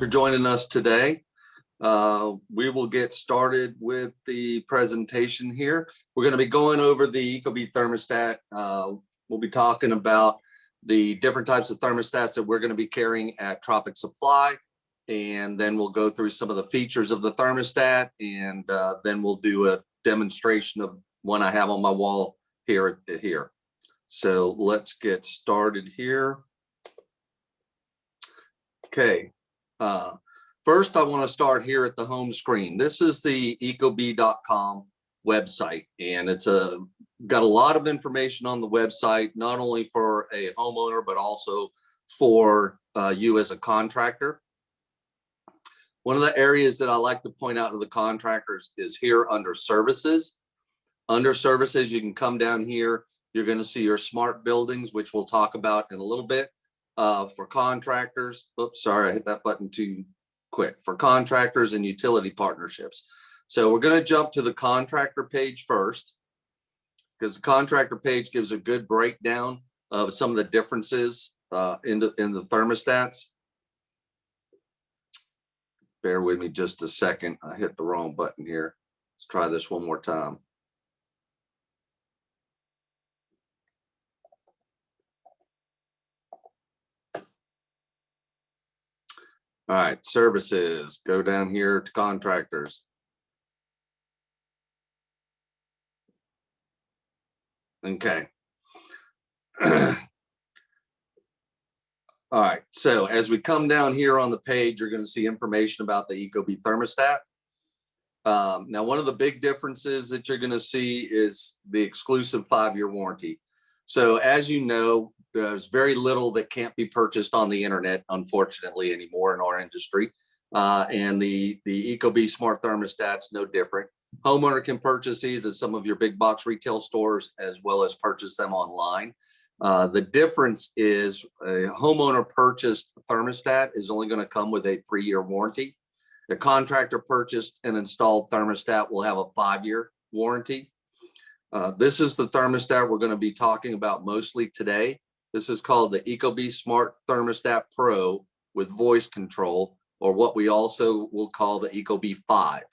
for joining us today. We will get started with the presentation here. We're going to be going over the Ecobee thermostat. We'll be talking about the different types of thermostats that we're going to be carrying at Tropic Supply. And then we'll go through some of the features of the thermostat, and then we'll do a demonstration of one I have on my wall here. So let's get started here. Okay. First, I want to start here at the home screen. This is the ecobee.com website, and it's got a lot of information on the website, not only for a homeowner, but also for you as a contractor. One of the areas that I like to point out to the contractors is here under services. Under services, you can come down here. You're going to see your smart buildings, which we'll talk about in a little bit. For contractors, oops, sorry, I hit that button too quick. For contractors and utility partnerships. So we're going to jump to the contractor page first, because the contractor page gives a good breakdown of some of the differences in the thermostats. Bear with me just a second. I hit the wrong button here. Let's try this one more time. All right, services, go down here to contractors. Okay. All right, so as we come down here on the page, you're going to see information about the Ecobee thermostat. Now, one of the big differences that you're going to see is the exclusive 5-year warranty. So as you know, there's very little that can't be purchased on the internet, unfortunately, anymore in our industry. And the Ecobee Smart Thermostat's no different. Homeowner can purchase these at some of your big box retail stores, as well as purchase them online. The difference is a homeowner purchased thermostat is only going to come with a 3-year warranty. The contractor purchased and installed thermostat will have a 5-year warranty. This is the thermostat we're going to be talking about mostly today. This is called the Ecobee Smart Thermostat Pro with voice control, or what we also will call the Ecobee 5.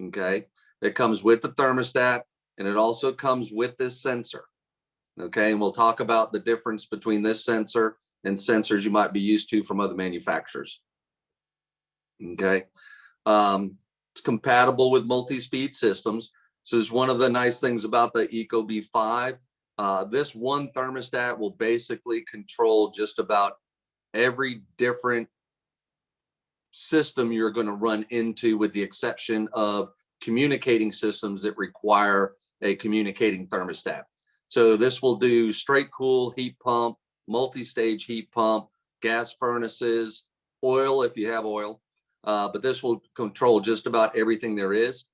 Okay, it comes with the thermostat, and it also comes with this sensor. Okay, and we'll talk about the difference between this sensor and sensors you might be used to from other manufacturers. Okay, it's compatible with multi-speed systems. This is one of the nice things about the Ecobee 5. This one thermostat will basically control just about every different system you're going to run into, with the exception of communicating systems that require a communicating thermostat. So this will do straight cool, heat pump, multi-stage heat pump, gas furnaces, oil if you have oil, but this will control just about everything there is.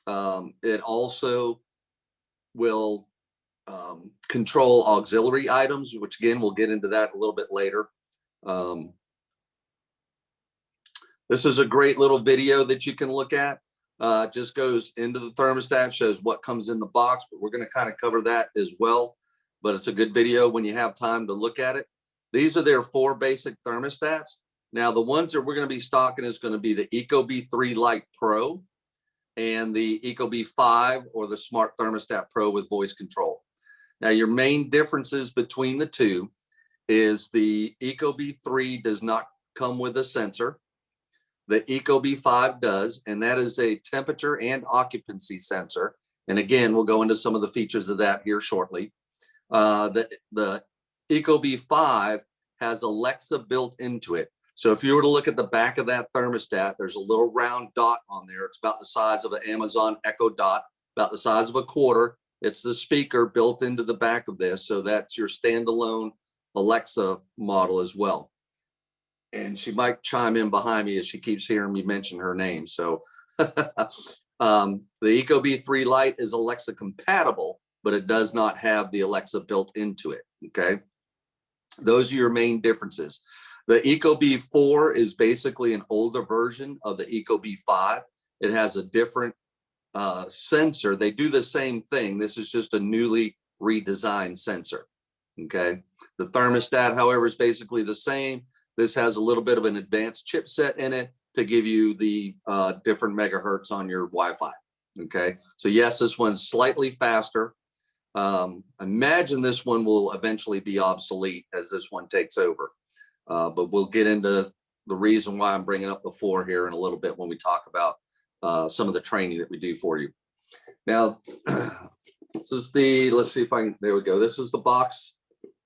It also will control auxiliary items, which again, we'll get into that a little bit later. This is a great little video that you can look at. Just goes into the thermostat, shows what comes in the box, but we're going to kind of cover that as well. But it's a good video when you have time to look at it. These are their 4 basic thermostats. Now, the ones that we're going to be stocking is going to be the Ecobee 3 Lite Pro and the Ecobee 5, or the Smart Thermostat Pro with voice control. Now, your main differences between the two is the Ecobee 3 does not come with a sensor. The Ecobee 5 does, and that is a temperature and occupancy sensor. And again, we'll go into some of the features of that here shortly. The Ecobee 5 has Alexa built into it. So if you were to look at the back of that thermostat, there's a little round dot on there. It's about the size of an Amazon Echo Dot, about the size of a quarter. It's the speaker built into the back of this. So that's your standalone Alexa model as well. And she might chime in behind me as she keeps hearing me mention her name. So the Ecobee 3 Lite is Alexa compatible, but it does not have the Alexa built into it. Okay, those are your main differences. The Ecobee 4 is basically an older version of the Ecobee 5. It has a different sensor. They do the same thing. This is just a newly redesigned sensor. Okay, the thermostat, however, is basically the same. This has a little bit of an advanced chipset in it to give you the different megahertz on your Wi-Fi. Okay, so yes, this one's slightly faster. Imagine this one will eventually be obsolete as this one takes over. But we'll get into the reason why I'm bringing up the 4 here in a little bit when we talk about some of the training that we do for you. Now, this is the, let's see if I can, there we go. This is the box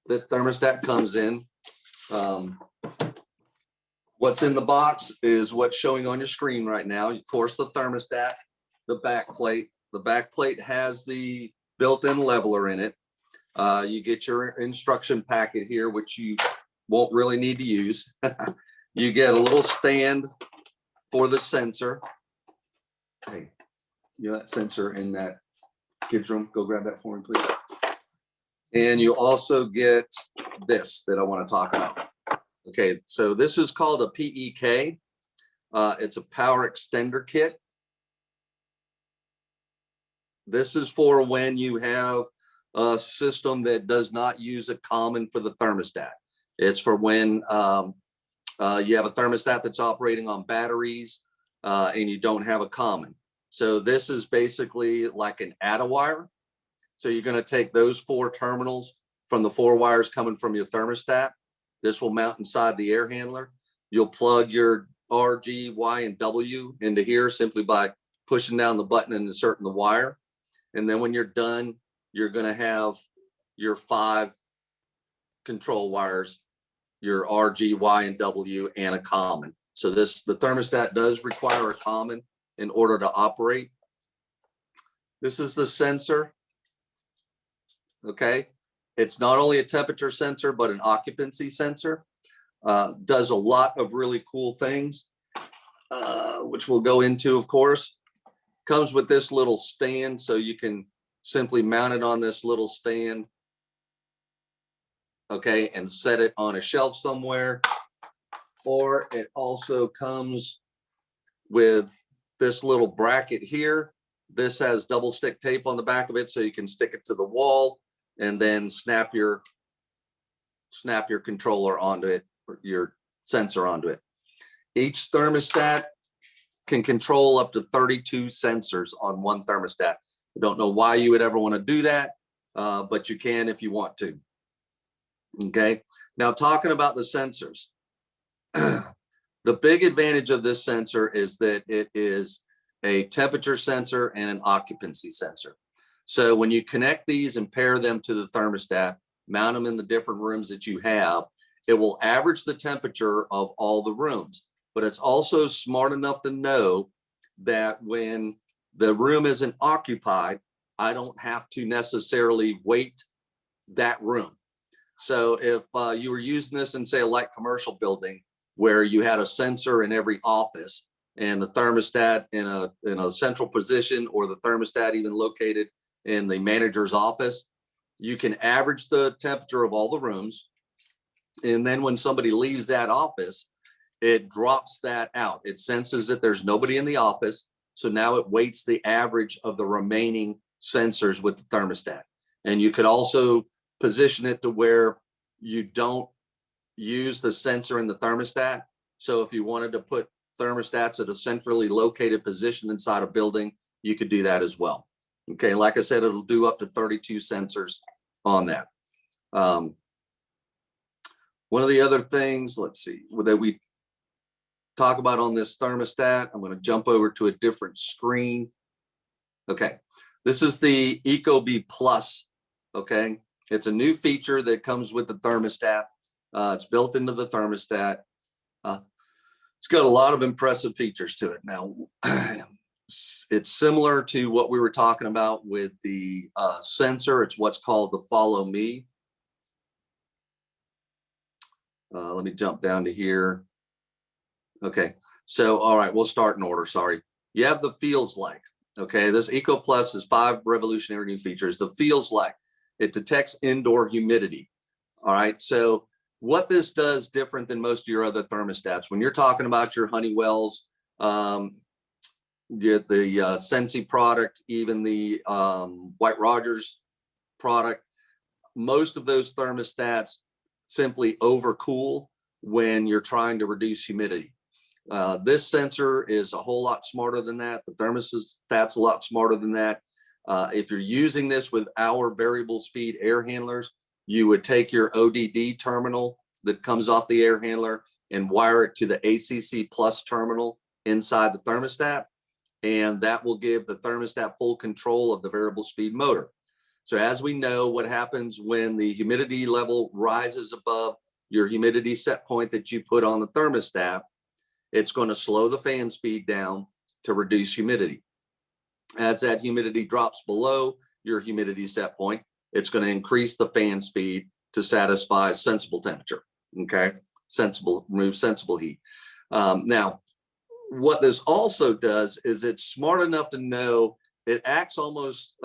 that thermostat comes in. What's in the box is what's showing on your screen right now. Of course, the thermostat, the back plate. The back plate has the built-in leveler in it. You get your instruction packet here, which you won't really need to use. You get a little stand for the sensor. Hey, you know that sensor in that kids room? Go grab that for me, please. And you also get this that I want to talk about. Okay, so this is called a PEK. It's a power extender kit. This is for when you have a system that does not use a common for the thermostat. It's for when you have a thermostat that's operating on batteries and you don't have a common. So this is basically like an add-a wire. So you're going to take those 4 terminals from the 4 wires coming from your thermostat. This will mount inside the air handler. You'll plug your R, G, Y, and W into here simply by pushing down the button and inserting the wire. And then when you're done, you're going to have your 5 control wires, your R, G, Y, and W, and a common. So the thermostat does require a common in order to operate. This is the sensor. Okay. It's not only a temperature sensor, but an occupancy sensor. Does a lot of really cool things, which we'll go into, of course. Comes with this little stand, so you can simply mount it on this little stand, okay, and set it on a shelf somewhere. Or it also comes with this little bracket here. This has double stick tape on the back of it, so you can stick it to the wall and then snap your controller onto it, or your sensor onto it. Each thermostat can control up to 32 sensors on one thermostat. I don't know why you would ever want to do that, but you can if you want to. Okay, now talking about the sensors. The big advantage of this sensor is that it is a temperature sensor and an occupancy sensor. So when you connect these and pair them to the thermostat, mount them in the different rooms that you have, it will average the temperature of all the rooms. But it's also smart enough to know that when the room isn't occupied, I don't have to necessarily weight that room. So if you were using this in, say, a light commercial building where you had a sensor in every office and the thermostat in a central position, or the thermostat even located in the manager's office, you can average the temperature of all the rooms. And then when somebody leaves that office, it drops that out. It senses that there's nobody in the office. So now it weights the average of the remaining sensors with the thermostat. And you could also position it to where you don't use the sensor in the thermostat. So if you wanted to put thermostats at a centrally located position inside a building, you could do that as well. Okay, like I said, it'll do up to 32 sensors on that. One of the other things, let's see, that we talk about on this thermostat, I'm going to jump over to a different screen. Okay, this is the Ecobee Plus. Okay, it's a new feature that comes with the thermostat. It's built into the thermostat. It's got a lot of impressive features to it. Now, it's similar to what we were talking about with the sensor. It's what's called the Follow Me. Let me jump down to here. Okay, so all right, we'll start in order. Sorry. You have the Feels Like. Okay, this Eco Plus is 5 revolutionary new features. The Feels Like, it detects indoor humidity. All right, so what this does different than most of your other thermostats, when you're talking about your Honeywells, the Sensi product, even the White Rogers product, most of those thermostats simply overcool when you're trying to reduce humidity. This sensor is a whole lot smarter than that. The thermostat's a lot smarter than that. If you're using this with our variable speed air handlers, you would take your ODD terminal that comes off the air handler and wire it to the ACC plus terminal inside the thermostat. And that will give the thermostat full control of the variable speed motor. So as we know, what happens when the humidity level rises above your humidity set point that you put on the thermostat, it's going to slow the fan speed down to reduce humidity. As that humidity drops below your humidity set point, it's going to increase the fan speed to satisfy sensible temperature. Okay, remove sensible heat. Now, what this also does is it's smart enough to know it acts almost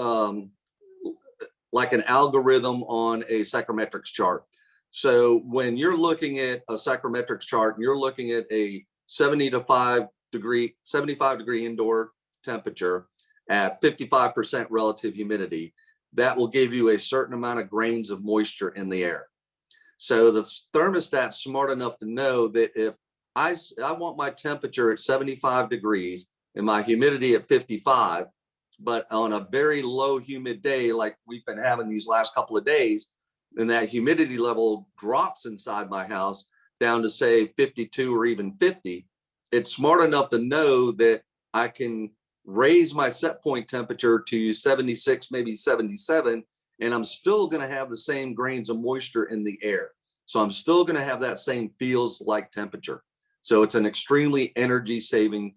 like an algorithm on a psychrometrics chart. So when you're looking at a psychrometrics chart and you're looking at a 75 degree indoor temperature at 55% relative humidity, that will give you a certain amount of grains of moisture in the air. So the thermostat's smart enough to know that if I want my temperature at 75 degrees and my humidity at 55, but on a very low humid day like we've been having these last couple of days, then that humidity level drops inside my house down to say 52 or even 50, it's smart enough to know that I can raise my set point temperature to 76, maybe 77, and I'm still going to have the same grains of moisture in the air. So I'm still going to have that same feels like temperature. So it's an extremely energy saving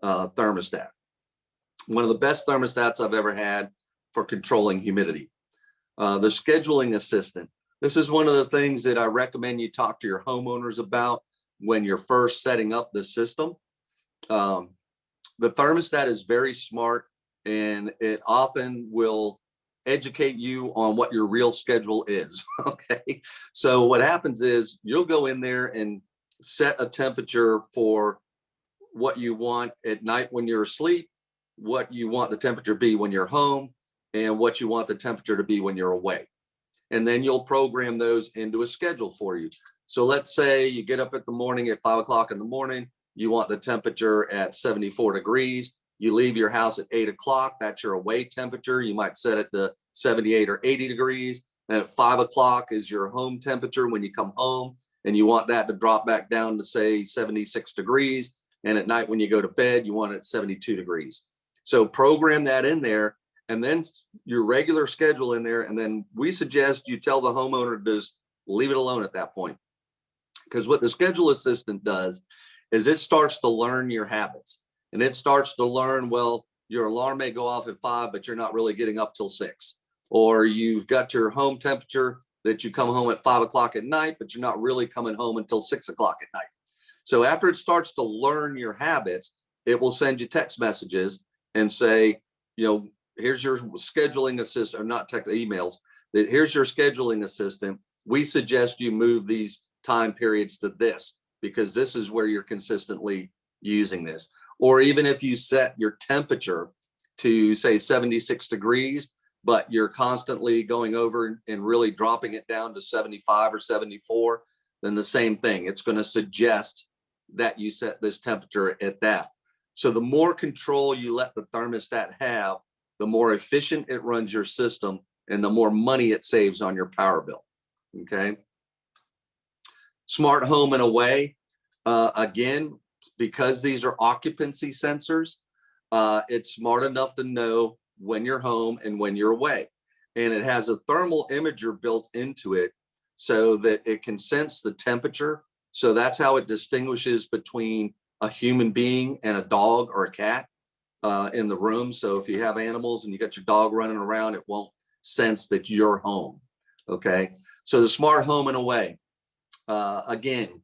thermostat. One of the best thermostats I've ever had for controlling humidity. The scheduling assistant. This is one of the things that I recommend you talk to your homeowners about when you're first setting up the system. The thermostat is very smart, and it often will educate you on what your real schedule is. Okay. So what happens is you'll go in there and set a temperature for what you want at night when you're asleep, what you want the temperature to be when you're home, and what you want the temperature to be when you're away. And then you'll program those into a schedule for you. So let's say you get up at the morning at 5 o'clock in the morning, you want the temperature at 74 degrees. You leave your house at 8 o'clock. That's your away temperature. You might set it to 78 or 80 degrees. And at 5 o'clock is your home temperature when you come home. And you want that to drop back down to say 76 degrees. And at night when you go to bed, you want it at 72 degrees. So program that in there, and then your regular schedule in there. And then we suggest you tell the homeowner to just leave it alone at that point. Because what the schedule assistant does is it starts to learn your habits, and it starts to learn, well, your alarm may go off at 5, but you're not really getting up till 6, or you've got your home temperature that you come home at 5 o'clock at night, but you're not really coming home until 6 o'clock at night. So after it starts to learn your habits, it will send you text messages and say, here's your scheduling assistant, or not text, emails, that here's your scheduling assistant. We suggest you move these time periods to this, because this is where you're consistently using this. Or even if you set your temperature to say 76 degrees, but you're constantly going over and really dropping it down to 75 or 74, then the same thing. It's going to suggest that you set this temperature at that. So the more control you let the thermostat have, the more efficient it runs your system and the more money it saves on your power bill. Okay. Smart home and away. Again, because these are occupancy sensors, it's smart enough to know when you're home and when you're away. And it has a thermal imager built into it so that it can sense the temperature. So that's how it distinguishes between a human being and a dog or a cat in the room. So if you have animals and you got your dog running around, it won't sense that you're home. Okay. So the smart home and away. Again,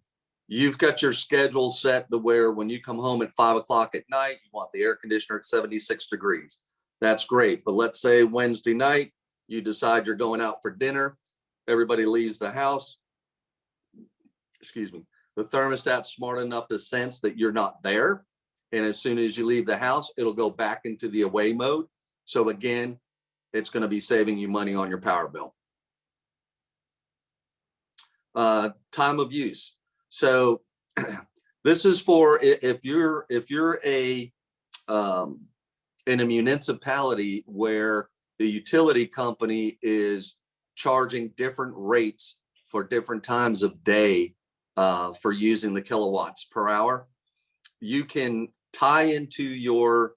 you've got your schedule set to where when you come home at 5 o'clock at night, you want the air conditioner at 76 degrees. That's great. But let's say Wednesday night, you decide you're going out for dinner. Everybody leaves the house. Excuse me. The thermostat's smart enough to sense that you're not there. And as soon as you leave the house, it'll go back into the away mode. So again, it's going to be saving you money on your power bill. Time of use. So this is for if you're a in a municipality where the utility company is charging different rates for different times of day for using the kilowatts per hour. You can tie into your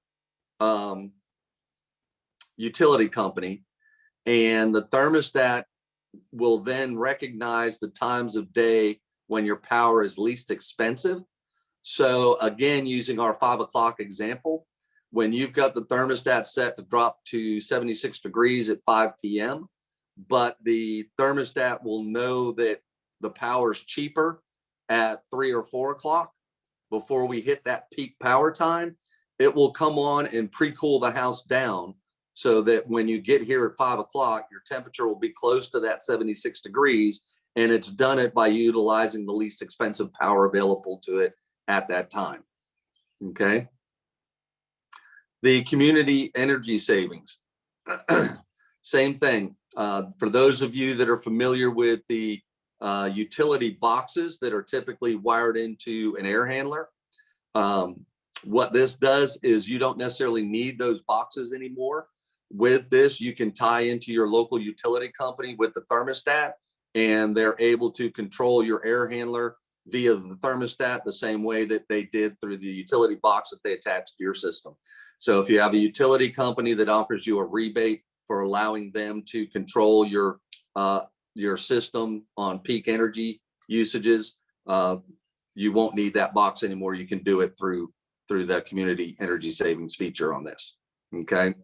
utility company, and the thermostat will then recognize the times of day when your power is least expensive. So again, using our 5 o'clock example, when you've got the thermostat set to drop to 76 degrees at 5 p.m., but the thermostat will know that the power is cheaper at 3 or 4 o'clock before we hit that peak power time, it will come on and pre-cool the house down so that when you get here at 5 o'clock, your temperature will be close to that 76 degrees, and it's done it by utilizing the least expensive power available to it at that time. Okay. The community energy savings, same thing. For those of you that are familiar with the utility boxes that are typically wired into an air handler, what this does is you don't necessarily need those boxes anymore. With this, you can tie into your local utility company with the thermostat, and they're able to control your air handler via the thermostat the same way that they did through the utility box that they attached to your system. So if you have a utility company that offers you a rebate for allowing them to control your system on peak energy usages, you won't need that box anymore. You can do it through the community energy savings feature on this. Okay.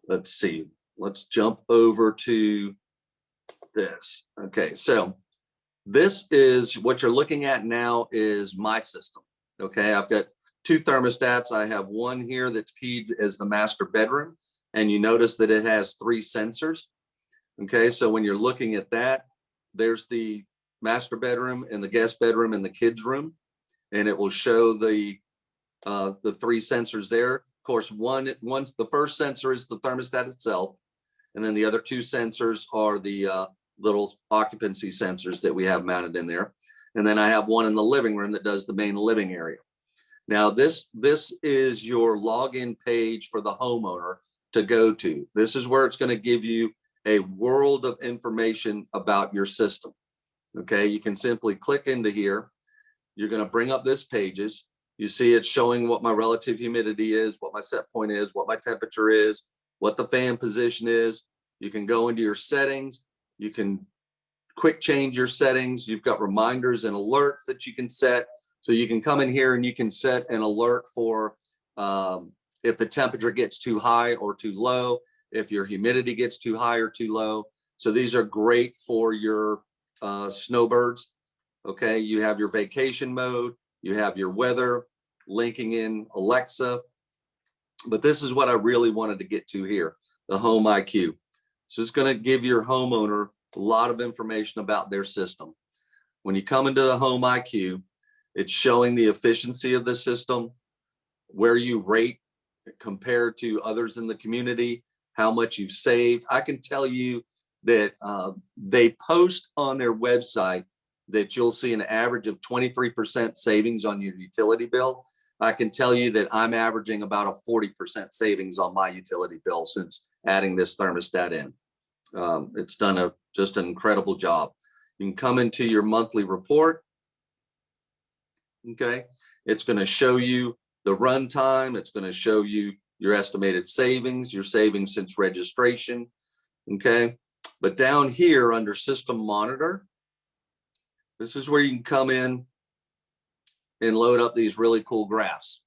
Let's see. Let's jump over to this. Okay, so this is what you're looking at now is my system. Okay, I've got 2 thermostats. I have one here that's keyed as the master bedroom, and you notice that it has 3 sensors. Okay, so when you're looking at that, there's the master bedroom and the guest bedroom and the kids room, and it will show the 3 sensors there. Of course, once the first sensor is the thermostat itself, and then the other 2 sensors are the little occupancy sensors that we have mounted in there. And then I have one in the living room that does the main living area. Now this is your login page for the homeowner to go to. This is where it's going to give you a world of information about your system. Okay, you can simply click into here. You're going to bring up this pages. You see it's showing what my relative humidity is, what my set point is, what my temperature is, what the fan position is. You can go into your settings. You can quick change your settings. You've got reminders and alerts that you can set. So you can come in here and you can set an alert for if the temperature gets too high or too low, if your humidity gets too high or too low. So these are great for your snowbirds. Okay, you have your vacation mode, you have your weather, linking in Alexa. But this is what I really wanted to get to here, the Home IQ. So it's going to give your homeowner a lot of information about their system. When you come into the Home IQ, it's showing the efficiency of the system, where you rate compared to others in the community, how much you've saved. I can tell you that they post on their website that you'll see an average of 23% savings on your utility bill. I can tell you that I'm averaging about a 40% savings on my utility bill since adding this thermostat in. It's done just an incredible job. You can come into your monthly report. Okay, it's going to show you the runtime. It's going to show you your estimated savings, your savings since registration. Okay, but down here under System Monitor, this is where you can come in and load up these really cool graphs.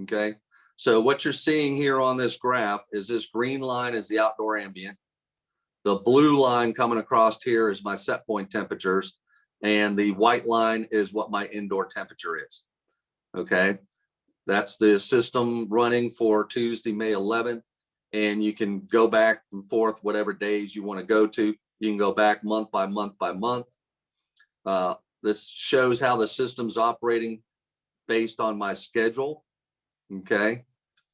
Okay, so what you're seeing here on this graph is this green line is the outdoor ambient. The blue line coming across here is my set point temperatures, and the white line is what my indoor temperature is. Okay, that's the system running for Tuesday, May 11th, and you can go back and forth whatever days you want to go to. You can go back month by month by month. This shows how the system's operating based on my schedule. Okay,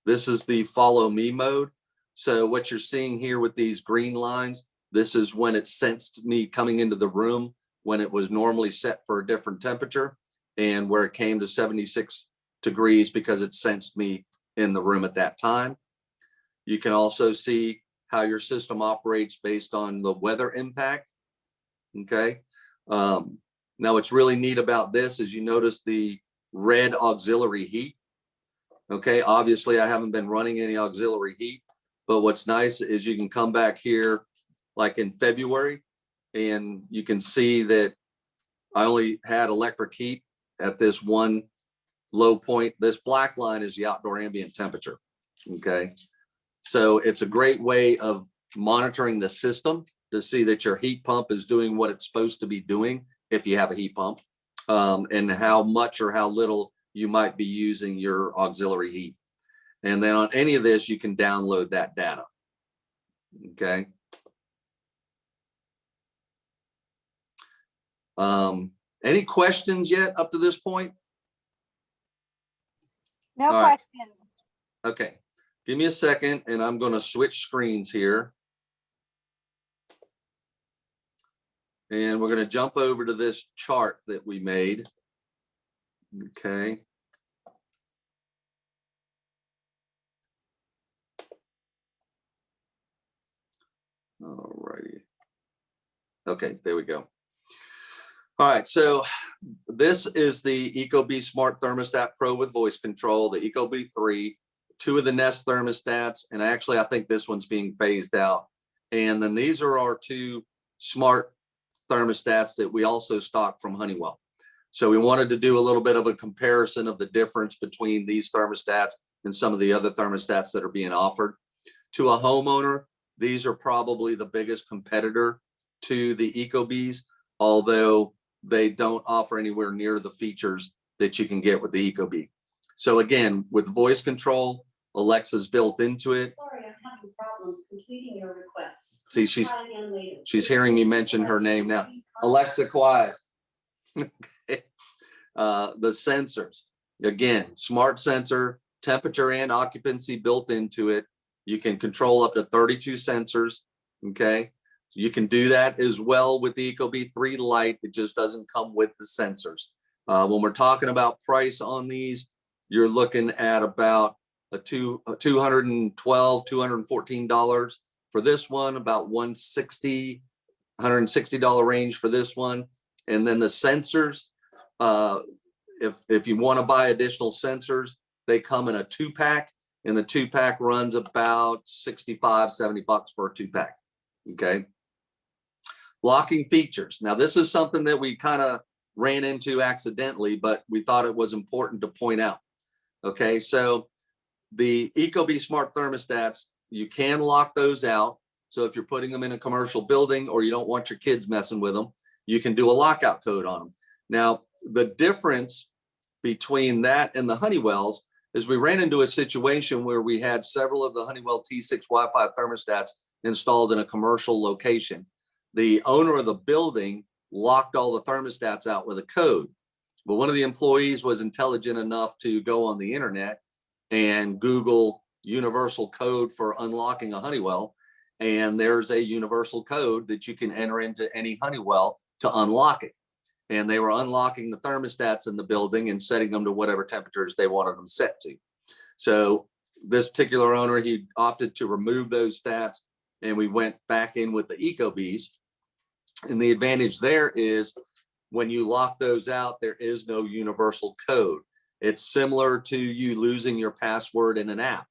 this is the follow me mode. So what you're seeing here with these green lines, This is when it sensed me coming into the room when it was normally set for a different temperature, and where it came to 76 degrees because it sensed me in the room at that time. You can also see how your system operates based on the weather impact. Okay. Now what's really neat about this is you notice the red auxiliary heat. Okay, obviously I haven't been running any auxiliary heat, but what's nice is you can come back here like in February and you can see that I only had electric heat at this one low point. This black line is the outdoor ambient temperature. Okay, so it's a great way of monitoring the system to see that your heat pump is doing what it's supposed to be doing if you have a heat pump, and how much or how little you might be using your auxiliary heat. And then on any of this, you can download that data. Okay. Any questions yet up to this point? No questions. Okay, give me a second and I'm going to switch screens here. And we're going to jump over to this chart that we made. Okay. All righty. Okay, there we go. All right, so this is the Ecobee Smart Thermostat Pro with voice control, the Ecobee 3, 2 of the Nest thermostats, and actually I think this one's being phased out. And then these are our 2 smart thermostats that we also stock from Honeywell. So we wanted to do a little bit of a comparison of the difference between these thermostats and some of the other thermostats that are being offered. To a homeowner, these are probably the biggest competitor to the Ecobees, although they don't offer anywhere near the features that you can get with the Ecobee. So again, with voice control, Alexa's built into it. Sorry, I'm having problems completing your request. See, she's hearing me mention her name now. Alexa, quiet. Okay. The sensors, again, smart sensor, temperature and occupancy built into it. You can control up to 32 sensors. Okay. You can do that as well with the Ecobee 3 Lite. It just doesn't come with the sensors. When we're talking about price on these, you're looking at about $212, $214 for this one, about $160 range for this one. And then the sensors, if you want to buy additional sensors, they come in a 2-pack, and the 2-pack runs about 65, 70 bucks for a 2-pack. Okay. Locking features. Now, this is something that we kind of ran into accidentally, but we thought it was important to point out. Okay, so the Ecobee Smart Thermostats, you can lock those out. So if you're putting them in a commercial building or you don't want your kids messing with them, you can do a lockout code on them. Now, the difference between that and the Honeywells is we ran into a situation where we had several of the Honeywell T6 Wi-Fi thermostats installed in a commercial location. The owner of the building locked all the thermostats out with a code, but one of the employees was intelligent enough to go on the internet and Google universal code for unlocking a Honeywell, and there's a universal code that you can enter into any Honeywell to unlock it. And they were unlocking the thermostats in the building and setting them to whatever temperatures they wanted them set to. So this particular owner, he opted to remove those stats, and we went back in with the Ecobees. And the advantage there is when you lock those out, there is no universal code. It's similar to you losing your password in an app.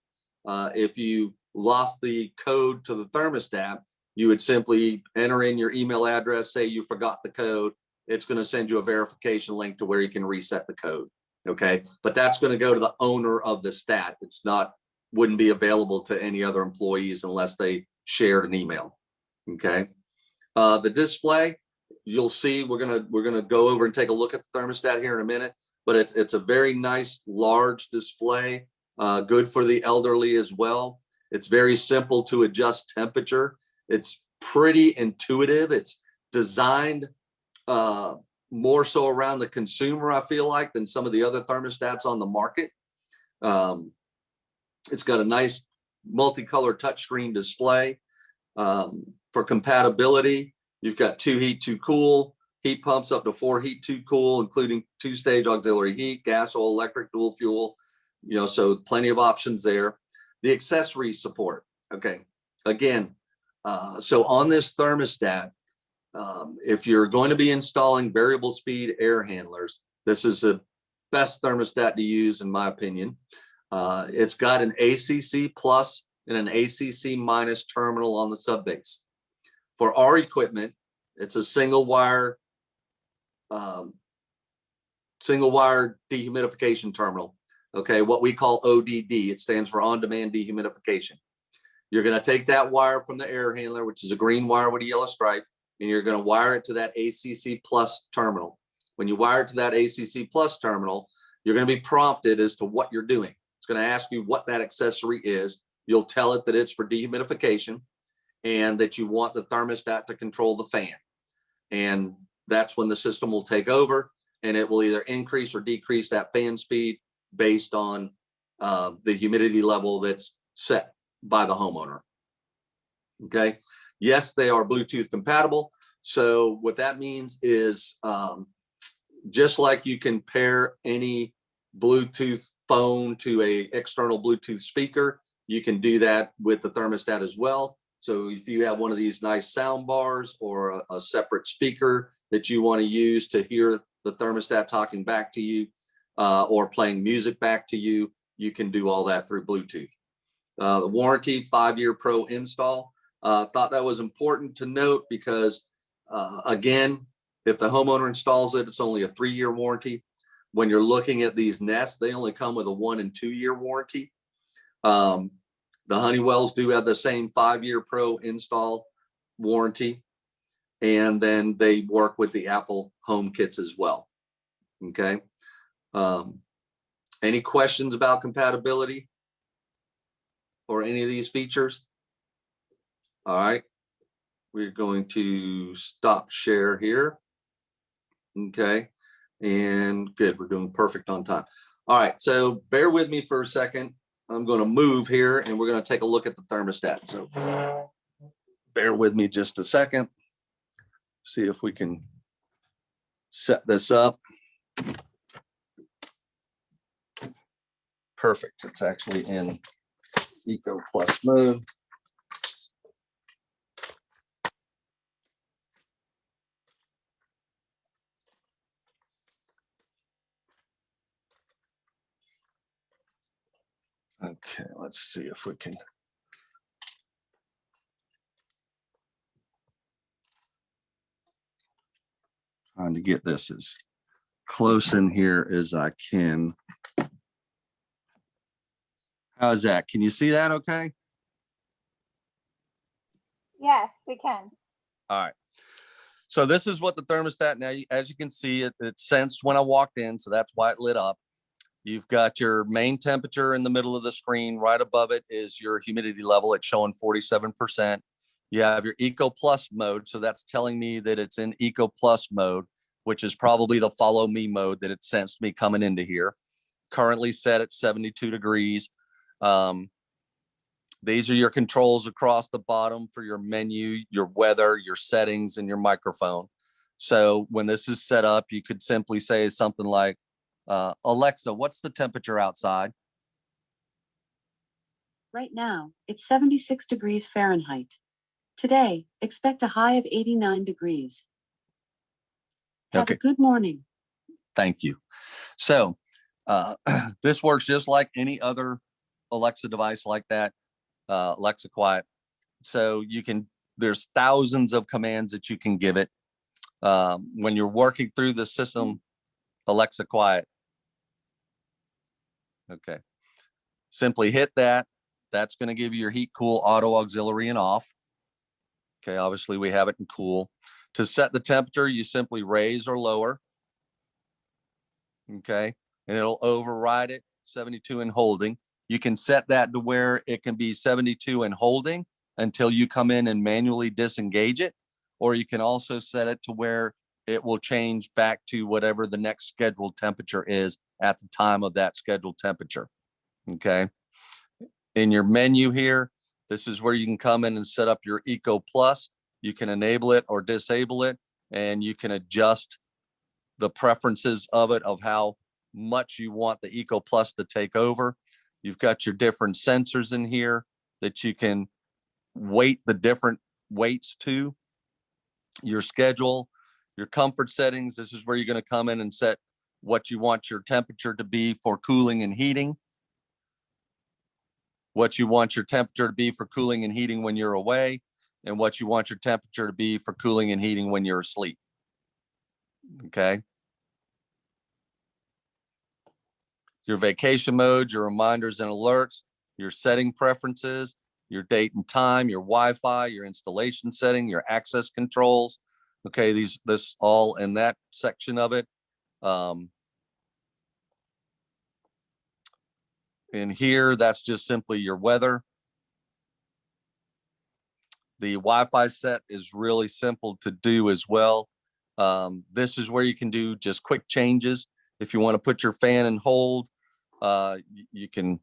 If you lost the code to the thermostat, you would simply enter in your email address, say you forgot the code. It's going to send you a verification link to where you can reset the code. Okay, but that's going to go to the owner of the stat. It's not, wouldn't be available to any other employees unless they shared an email. Okay. The display, you'll see, we're gonna go over and take a look at the thermostat here in a minute, but it's a very nice large display, good for the elderly as well. It's very simple to adjust temperature. It's pretty intuitive. It's designed more so around the consumer, I feel like, than some of the other thermostats on the market. It's got a nice multicolored touchscreen display. For compatibility, you've got 2 heat, 2 cool, heat pumps up to 4 heat, 2 cool, including 2-stage auxiliary heat, gas, oil, electric, dual fuel, so plenty of options there. The accessory support. Okay. Again, so on this thermostat, if you're going to be installing variable speed air handlers, this is the best thermostat to use, in my opinion. It's got an ACC plus and an ACC minus terminal on the subbase. For our equipment, it's a single wire dehumidification terminal. Okay, what we call ODD. It stands for on-demand dehumidification. You're going to take that wire from the air handler, which is a green wire with a yellow stripe, and you're going to wire it to that ACC plus terminal. When you wire it to that ACC plus terminal, you're going to be prompted as to what you're doing. It's going to ask you what that accessory is. You'll tell it that it's for dehumidification and that you want the thermostat to control the fan. And that's when the system will take over, and it will either increase or decrease that fan speed based on the humidity level that's set by the homeowner. Okay. Yes, they are Bluetooth compatible. So what that means is just like you can pair any Bluetooth phone to a external Bluetooth speaker, you can do that with the thermostat as well. So if you have one of these nice sound bars or a separate speaker that you want to use to hear the thermostat talking back to you or playing music back to you, you can do all that through Bluetooth. The warranty, 5-year pro install. Thought that was important to note because, again, if the homeowner installs it, it's only a 3-year warranty. When you're looking at these Nests, they only come with a 1- and 2-year warranty. The Honeywells do have the same 5-year pro install warranty, and then they work with the Apple Home kits as well. Okay. Any questions about compatibility or any of these features? All right, we're going to stop share here. Okay, and good, we're doing perfect on time. All right, so bear with me for a second. I'm going to move here and we're going to take a look at the thermostat. So bear with me just a second. See if we can set this up. Perfect. It's actually in Eco Plus mode. Okay, let's see if we can. Trying to get this as close in here as I can. How's that? Can you see that okay? Yes, we can. All right. So this is what the thermostat, now, as you can see, it sensed when I walked in, so that's why it lit up. You've got your main temperature in the middle of the screen. Right above it is your humidity level. It's showing 47%. You have your Eco Plus mode. So that's telling me that it's in Eco Plus mode, which is probably the follow me mode that it sensed me coming into here. Currently set at 72 degrees. These are your controls across the bottom for your menu, your weather, your settings, and your microphone. So when this is set up, you could simply say something like, Alexa, what's the temperature outside? Right now, it's 76 degrees Fahrenheit. Today, expect a high of 89 degrees. Have Okay. a good morning. Thank you. So this works just like any other Alexa device like that, Alexa Quiet. So you can, there's thousands of commands that you can give it. When you're working through the system, Alexa Quiet. Okay. Simply hit that. That's going to give you your heat, cool, auto, auxiliary, and off. Okay. Obviously we have it in cool. To set the temperature, you simply raise or lower. Okay. And it'll override it, 72 and holding. You can set that to where it can be 72 and holding until you come in and manually disengage it. Or you can also set it to where it will change back to whatever the next scheduled temperature is at the time of that scheduled temperature. Okay. In your menu here, this is where you can come in and set up your Eco Plus. You can enable it or disable it, and you can adjust the preferences of it, of how much you want the Eco Plus to take over. You've got your different sensors in here that you can weight the different weights to. Your schedule, your comfort settings. This is where you're going to come in and set what you want your temperature to be for cooling and heating, what you want your temperature to be for cooling and heating when you're away, and what you want your temperature to be for cooling and heating when you're asleep. Okay. Your vacation modes, your reminders and alerts, your setting preferences, your date and time, your Wi-Fi, your installation setting, your access controls. Okay, this all in that section of it. In here, that's just simply your weather. The Wi-Fi set is really simple to do as well. This is where you can do just quick changes. If you want to put your fan in hold, you can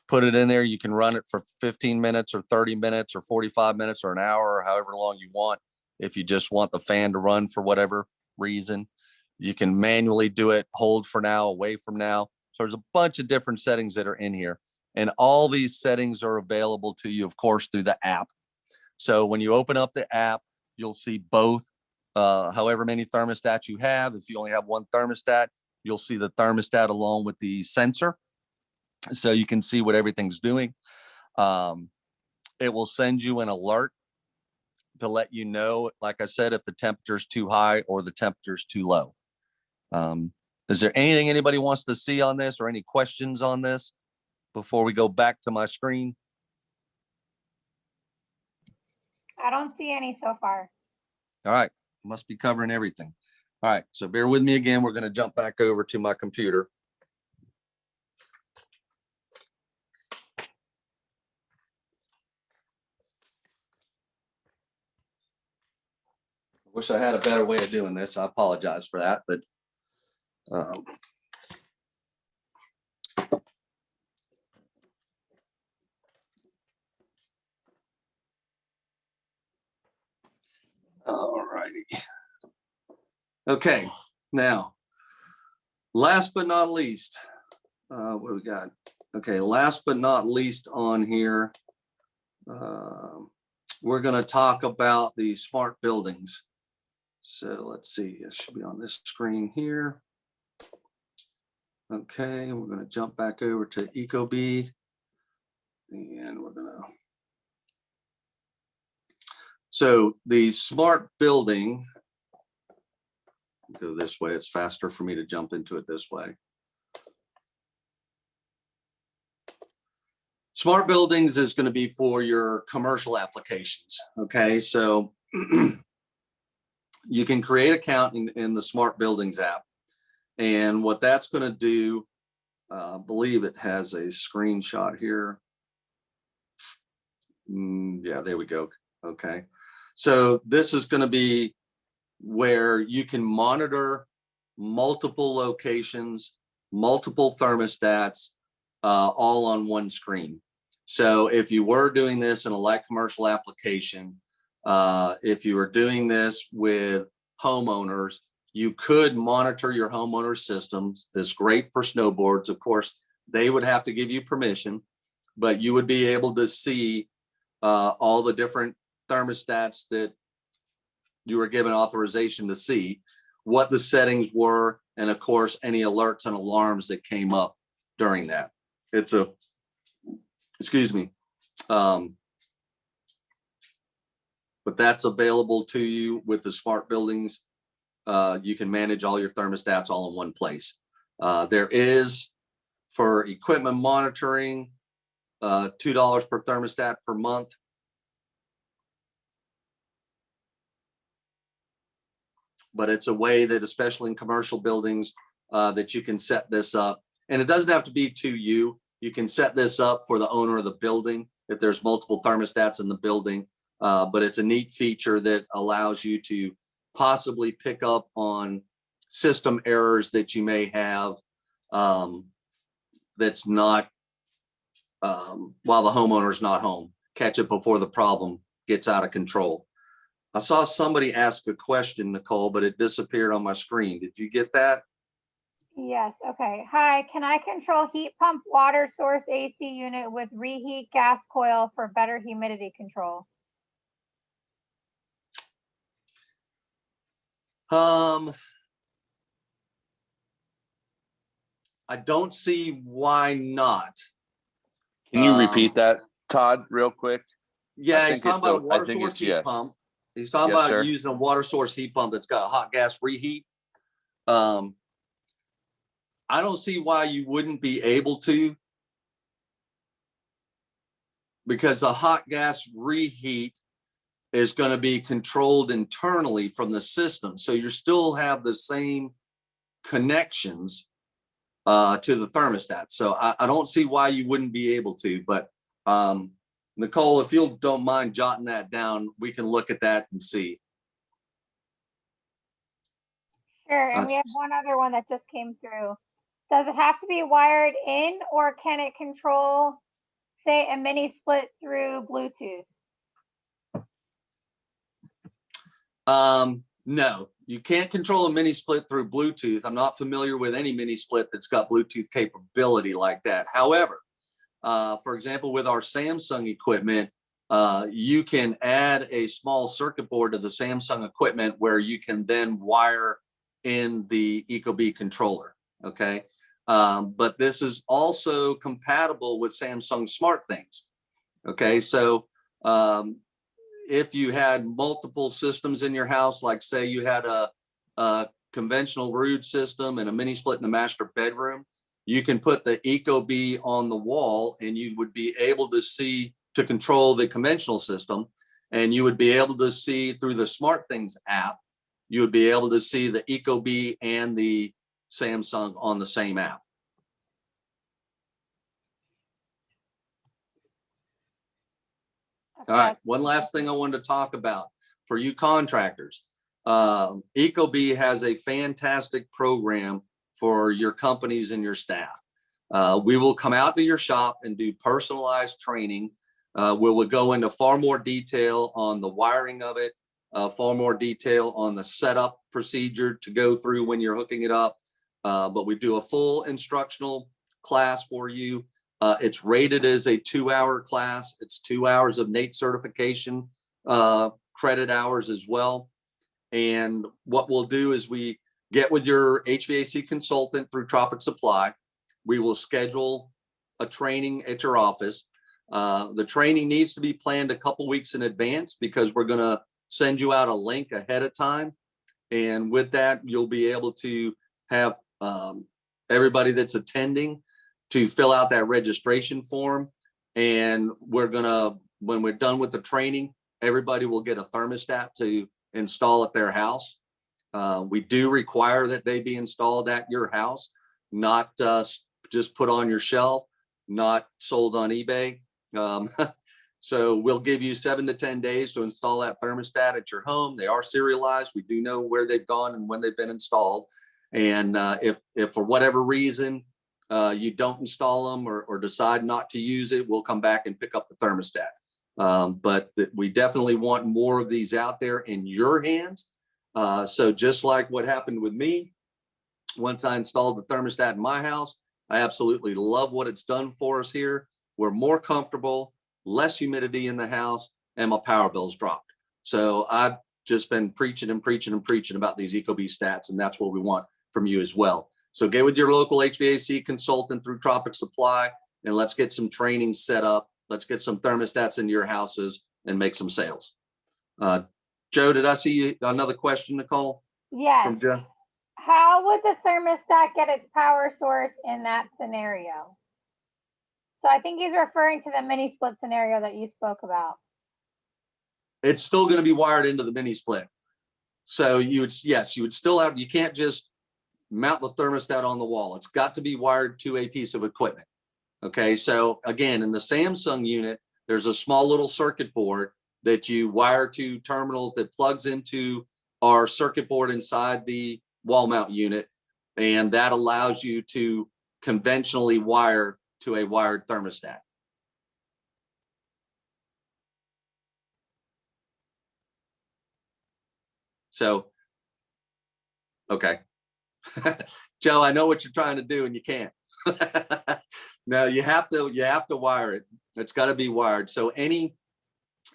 put it in there. You can run it for 15 minutes or 30 minutes or 45 minutes or an hour or however long you want. If you just want the fan to run for whatever reason, you can manually do it, hold for now, away from now. So there's a bunch of different settings that are in here. And all these settings are available to you, of course, through the app. So when you open up the app, you'll see both, however many thermostats you have. If you only have one thermostat, you'll see the thermostat along with the sensor. So you can see what everything's doing. It will send you an alert to let you know, like I said, if the temperature is too high or the temperature is too low. Is there anything anybody wants to see on this or any questions on this before we go back to my screen? I don't see any so far. All right, must be covering everything. All right, so bear with me again. We're going to jump back over to my computer. Wish I had a better way of doing this. I apologize for that, but all righty. Okay, now, last but not least, what do we got? Okay, last but not least on here, we're going to talk about the smart buildings. So let's see, it should be on this screen here. Okay, we're going to jump back over to Ecobee, and we're going to. So the smart building, go this way, it's faster for me to jump into it this way. Smart buildings is going to be for your commercial applications. Okay, so you can create an account in the Smart Buildings app. And what that's going to do, I believe it has a screenshot here. Yeah, there we go. Okay. So this is going to be where you can monitor multiple locations, multiple thermostats, all on one screen. So if you were doing this in a light commercial application, if you were doing this with homeowners, you could monitor your homeowner systems. It's great for snowboards. Of course, they would have to give you permission, but you would be able to see all the different thermostats that you were given authorization to see, what the settings were, and of course, any alerts and alarms that came up during that. It's a, excuse me. But that's available to you with the Smart Buildings. You can manage all your thermostats all in one place. There is, for equipment monitoring, $2 per thermostat per month. But it's a way that, especially in commercial buildings, that you can set this up. And it doesn't have to be to you. You can set this up for the owner of the building if there's multiple thermostats in the building. But it's a neat feature that allows you to possibly pick up on system errors that you may have, that's not, while the homeowner is not home. Catch it before the problem gets out of control. I saw somebody ask a question, Nicole, but it disappeared on my screen. Did you get that? Yes, okay. Hi, can I control heat pump water source AC unit with reheat gas coil for better humidity control? I don't see why not. Can you repeat that, Todd, real quick? Yeah, I he's think talking about a I water think source it's heat yes. pump. He's talking Yes, about sir. using a water source heat pump that's got hot gas reheat. I don't see why you wouldn't be able to, because the hot gas reheat is going to be controlled internally from the system. So you still have the same connections to the thermostat. So I don't see why you wouldn't be able to, but Nicole, if you don't mind jotting that down, we can look at that and see. Sure, and we have one other one that just came through. Does it have to be wired in, or can it control, say, a mini split through Bluetooth? No, you can't control a mini split through Bluetooth. I'm not familiar with any mini split that's got Bluetooth capability like that. However, for example, with our Samsung equipment, you can add a small circuit board to the Samsung equipment where you can then wire in the Ecobee controller. Okay. But this is also compatible with Samsung Smart Things. Okay. So, if you had multiple systems in your house, like say you had a conventional Rude system and a mini split in the master bedroom, you can put the Ecobee on the wall and you would be able to see, to control the conventional system, and you would be able to see through the Smart Things app, you would be able to see the Ecobee and the Samsung on the same app. Okay. All right, one last thing I wanted to talk about for you contractors. Ecobee has a fantastic program for your companies and your staff. We will come out to your shop and do personalized training. We will go into far more detail on the wiring of it, far more detail on the setup procedure to go through when you're hooking it up. But we do a full instructional class for you. It's rated as a 2-hour class. It's 2 hours of NATE certification credit hours as well. And what we'll do is we get with your HVAC consultant through Tropic Supply. We will schedule a training at your office. The training needs to be planned a couple weeks in advance because we're going to send you out a link ahead of time. And with that, you'll be able to have everybody that's attending to fill out that registration form. And we're gonna, when we're done with the training, everybody will get a thermostat to install at their house. We do require that they be installed at your house, not just put on your shelf, not sold on eBay. So we'll give you 7 to 10 days to install that thermostat at your home. They are serialized. We do know where they've gone and when they've been installed. And if for whatever reason, you don't install them or decide not to use it, we'll come back and pick up the thermostat. But we definitely want more of these out there in your hands. So just like what happened with me, once I installed the thermostat in my house, I absolutely love what it's done for us here. We're more comfortable, less humidity in the house, and my power bills dropped. So I've just been preaching and preaching and preaching about these Ecobee stats, and that's what we want from you as well. So get with your local HVAC consultant through Tropic Supply, and let's get some training set up. Let's get some thermostats into your houses and make some sales. Joe, did I see another question, Nicole? Yes. From Joe? How would the thermostat get its power source in that scenario? So I think he's referring to the mini split scenario that you spoke about. It's still going to be wired into the mini split. So you would still have, you can't just mount the thermostat on the wall. It's got to be wired to a piece of equipment. Okay, so again, in the Samsung unit, there's a small little circuit board that you wire to terminals that plugs into our circuit board inside the wall mount unit. And that allows you to conventionally wire to a wired thermostat. So, okay. Joe, I know what you're trying to do and you can't. No, you have to wire it. It's got to be wired. So and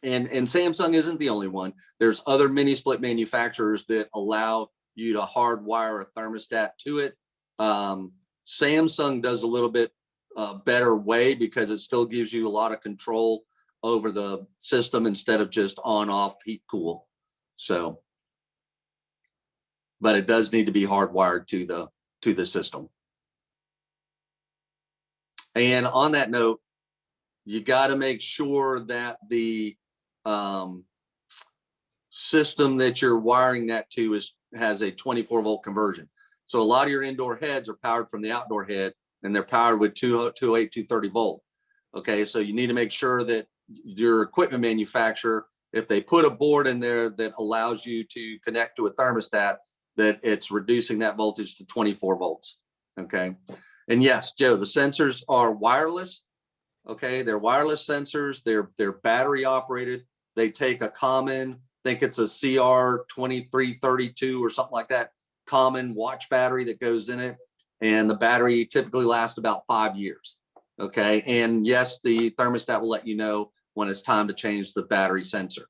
Samsung isn't the only one. There's other mini split manufacturers that allow you to hardwire a thermostat to it. Samsung does a little bit better way because it still gives you a lot of control over the system instead of just on off heat cool. So, but it does need to be hardwired to the system. And on that note, you got to make sure that the system that you're wiring that to has a 24-volt conversion. So a lot of your indoor heads are powered from the outdoor head, and they're powered with 208, 230 volt. Okay, so you need to make sure that your equipment manufacturer, if they put a board in there that allows you to connect to a thermostat, that it's reducing that voltage to 24 volts. Okay, and yes, Joe, the sensors are wireless. Okay, they're wireless sensors. They're battery operated. They take a common, I think it's a CR2332 or something like that, common watch battery that goes in it. And the battery typically lasts about 5 years. Okay, and yes, the thermostat will let you know when it's time to change the battery sensor.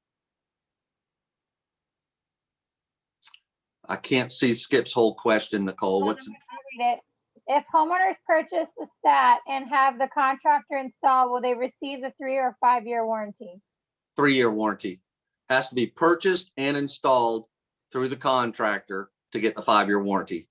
I can't see Skip's whole question, Nicole. I'll read it. If homeowners purchase the stat and have the contractor install, will they receive the 3 or 5 year warranty? 3-year warranty. Has to be purchased and installed through the contractor to get the 5-year warranty.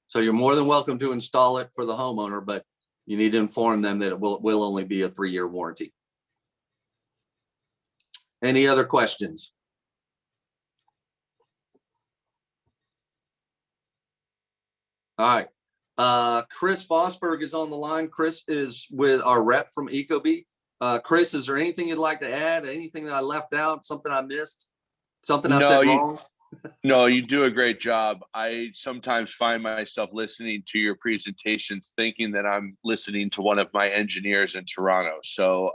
So you're more than welcome to install it for the homeowner, but you need to inform them that it will only be a 3-year warranty. Any other questions? All right. Chris Fosberg is on the line. Chris is with our rep from Ecobee. Chris, is there anything you'd like to add? Anything that I left out? Something I missed? Something I said wrong? No, you do a great job. I sometimes find myself listening to your presentations thinking that I'm listening to one of my engineers in Toronto. So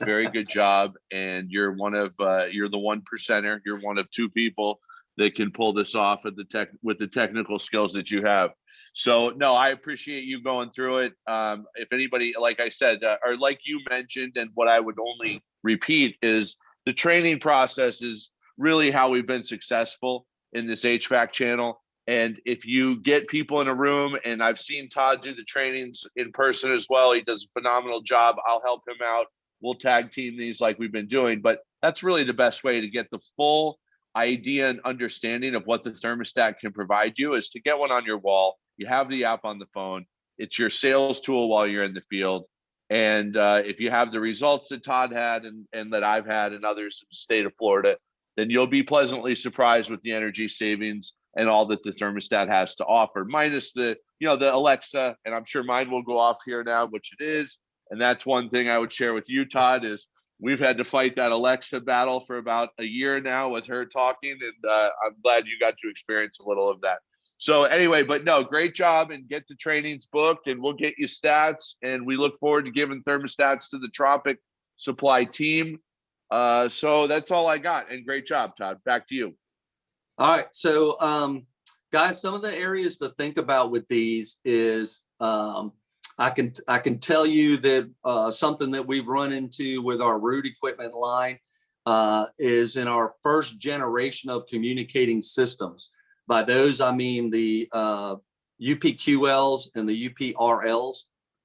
very good job. And you're you're the 1%er. You're one of 2 people that can pull this off with the technical skills that you have. So no, I appreciate you going through it. If anybody, like I said, or like you mentioned, and what I would only repeat is the training process is really how we've been successful in this HVAC channel. And if you get people in a room, and I've seen Tod do the trainings in person as well, he does a phenomenal job. I'll help him out. We'll tag team these like we've been doing, but that's really the best way to get the full idea and understanding of what the thermostat can provide you is to get one on your wall. You have the app on the phone. It's your sales tool while you're in the field. And if you have the results that Tod had and that I've had and others in the state of Florida, then you'll be pleasantly surprised with the energy savings and all that the thermostat has to offer, minus the Alexa, and I'm sure mine will go off here now, which it is. And that's one thing I would share with you, Tod, is we've had to fight that Alexa battle for about a year now with her talking, and I'm glad you got to experience a little of that. So anyway, but no, great job, and get the trainings booked, and we'll get you stats, and we look forward to giving thermostats to the Tropic Supply team. So that's all I got, and great job, Tod. Back to you. All right. So guys, some of the areas to think about with these is I can tell you that something that we've run into with our root equipment line is in our first generation of communicating systems. By those, I mean the UPQLs and the UPRLs.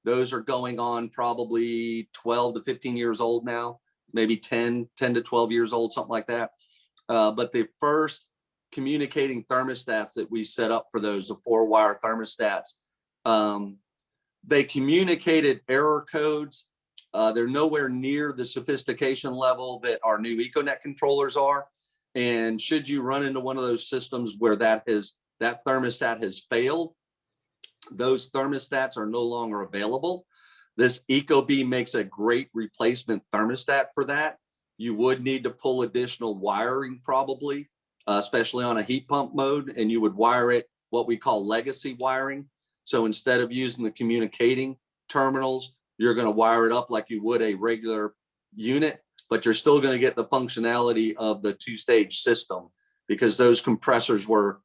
Those are going on probably 12 to 15 years old now, maybe 10 to 12 years old, something like that. But the first communicating thermostats that we set up for those, the 4-wire thermostats, they communicated error codes. They're nowhere near the sophistication level that our new EcoNet controllers are. And should you run into one of those systems where that thermostat has failed, those thermostats are no longer available. This Ecobee makes a great replacement thermostat for that. You would need to pull additional wiring probably, especially on a heat pump mode, and you would wire it what we call legacy wiring. So instead of using the communicating terminals, you're going to wire it up like you would a regular unit, but you're still going to get the functionality of the two-stage system because those compressors were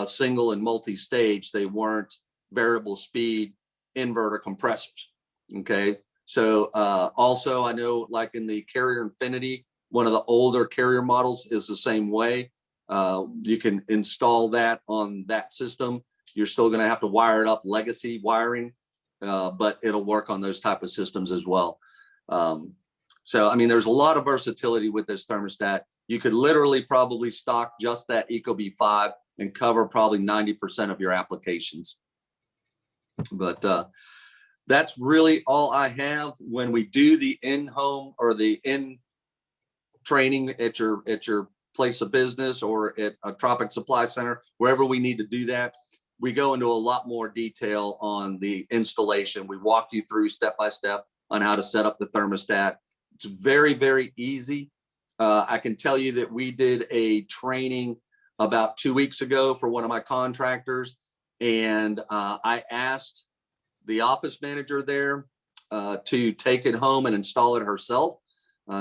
single and multi-stage. They weren't variable speed inverter compressors. Okay. So also I know like in the Carrier Infinity, one of the older Carrier models is the same way. You can install that on that system. You're still going to have to wire it up legacy wiring, but it'll work on those type of systems as well. So, I mean, there's a lot of versatility with this thermostat. You could literally probably stock just that Ecobee 5 and cover probably 90% of your applications. But that's really all I have. When we do the in-home or the in training at your place of business or at a Tropic Supply Center, wherever we need to do that, we go into a lot more detail on the installation. We walk you through step by step on how to set up the thermostat. It's very, very easy. I can tell you that we did a training about 2 weeks ago for one of my contractors, and I asked the office manager there to take it home and install it herself.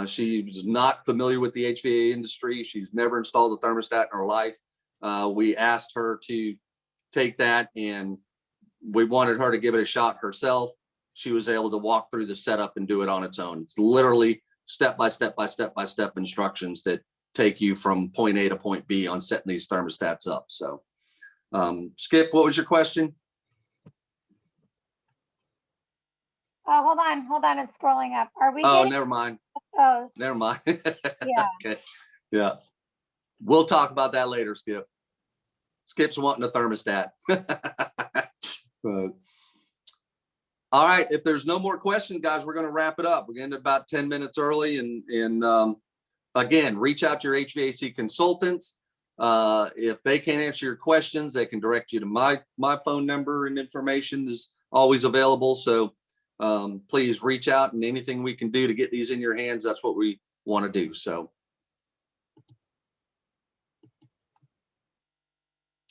She was not familiar with the HVAC industry. She's never installed a thermostat in her life. We asked her to take that, and we wanted her to give it a shot herself. She was able to walk through the setup and do it on its own. It's literally step by step by step by step instructions that take you from point A to point B on setting these thermostats up. So Skip, what was your question? Hold on, it's scrolling up. Are we Oh, getting never mind. those? Never mind. Yeah. Okay. Yeah. We'll talk about that later, Skip. Skip's wanting a thermostat. All right. If there's no more questions, guys, we're going to wrap it up. We're going to end about 10 minutes early. And again, reach out to your HVAC consultants. If they can't answer your questions, they can direct you to my phone number, and information is always available. So please reach out, and anything we can do to get these in your hands, that's what we want to do. So.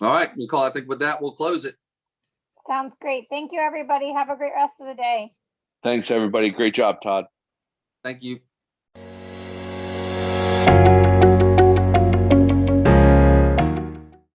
All right, Nicole, I think with that, we'll close it. Sounds great. Thank you, everybody. Have a great rest of the day. Thanks, everybody. Great job, Todd. Thank you.